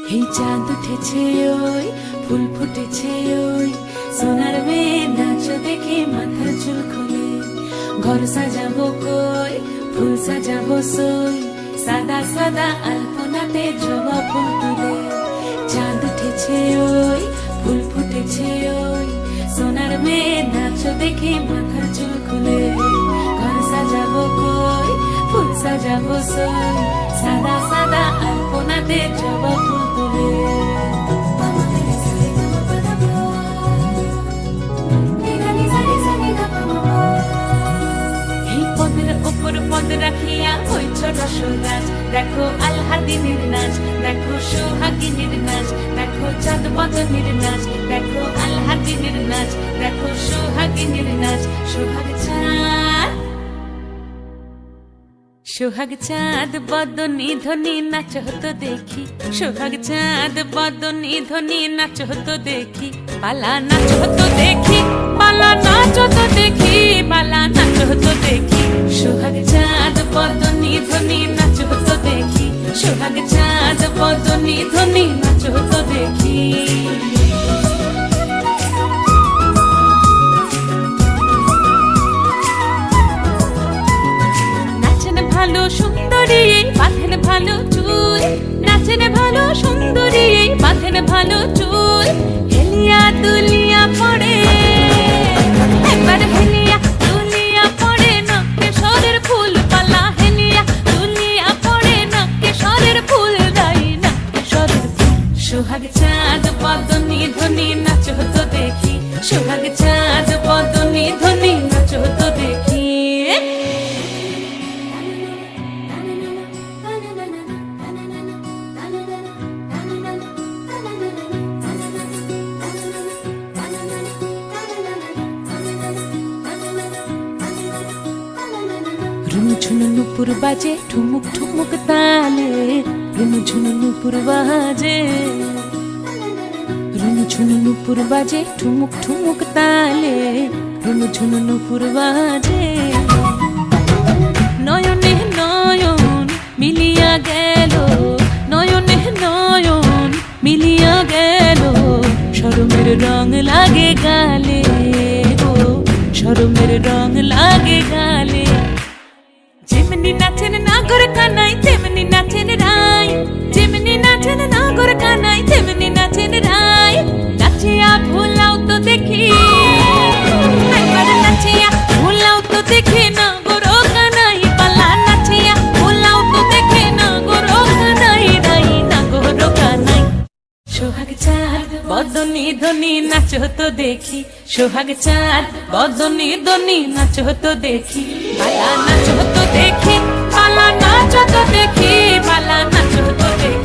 এই চাঁদ উঠেছে ওই ফুল ফুটেছে ওই সোনার মেয়ে নাচ দেখে মাথার চুল খুলে ঘর সাজাবো কই ফুল সাজাবো সই সাদা সাদা আলপনাতে জবা ফুল তুলে চাঁদ উঠেছে ওই ফুল ফুটেছে ওই সোনার মেয়ে নাচ দেখে মাথার চুল খুলে ঘর সাজাবো কই ফুল সাজাবো সই সাদা সাদা আলপনাতে জবা ফুল তুলে পদ রাখিয়া ওই ছোট সোনাজ দেখো আলহাদিনীর নাচ দেখো সোহাগিনীর নাচ দেখো চাঁদ বদনীর নাচ দেখো আলহাদিনীর নাচ দেখো সোহাগিনীর নাচ সোহাগ চাঁদ বদনী ধ্বনি নাচ হতো দেখি সোহাগ চাঁদ বদনী ধ্বনি নাচ হতো দেখি পালা নাচ হতো দেখি পালা নাচ হতো দেখি পালা নাচ হতো দেখি সোহাগ চাঁদ বদনী ধ্বনি নাচ হতো দেখি সোহাগ চাঁদ বদনী ধ্বনি নাচ হতো দেখি ভালো সুন্দরী বাঁধেন ভালো চুল নাচেন ভালো সুন্দরী বাঁধেন ভালো চুল হেলিয়া দুলিয়া পড়ে একবার হেলিয়া দুলিয়া পড়ে নকেশ্বরের ফুল পালা হেলিয়া দুলিয়া পড়ে নকেশ্বরের ফুল দাই নকেশ্বরের ফুল সোহাগ চাঁদ বদনী ধ্বনি নাচ হতো দেখি সোহাগ চাঁদ বদনী ধ্বনি নাচ হতো দেখি ঝুনু নুপুর বাজে ঠুমুক ঠুমুক তালে রুনু ঝুনু নুপুর বাজে রুনু ঝুনু নুপুর বাজে ঠুমুক ঠুমুক তালে রুনু ঝুনু নুপুর বাজে নয়নে নয়ন মিলিয়া গেল নয়নে নয়ন মিলিয়া গেল শরমের রং লাগে গালে গো শরমের রং লাগে গালে যেমনি নাচেন নাগর কানাই তেমনি নাচেন রায় যেমনি নাচেন নাগর কানাই তেমনি নাচেন রায় নাচিয়া ভোলাও তো দেখি একবার নাচিয়া ভোলাও তো দেখি নাগর কানাই পালা নাচিয়া ভোলাও তো দেখি নাগর কানাই রাই নাগর কানাই সোহাগ চাঁদ বদনী ধ্বনি নাচ হতো দেখি সোহাগ চাঁদ বদনী ধ্বনি নাচ হতো দেখি পালা নাচ হতো দেখি পালা নাচ হতো দেখি পালা নাচ হতো দেখি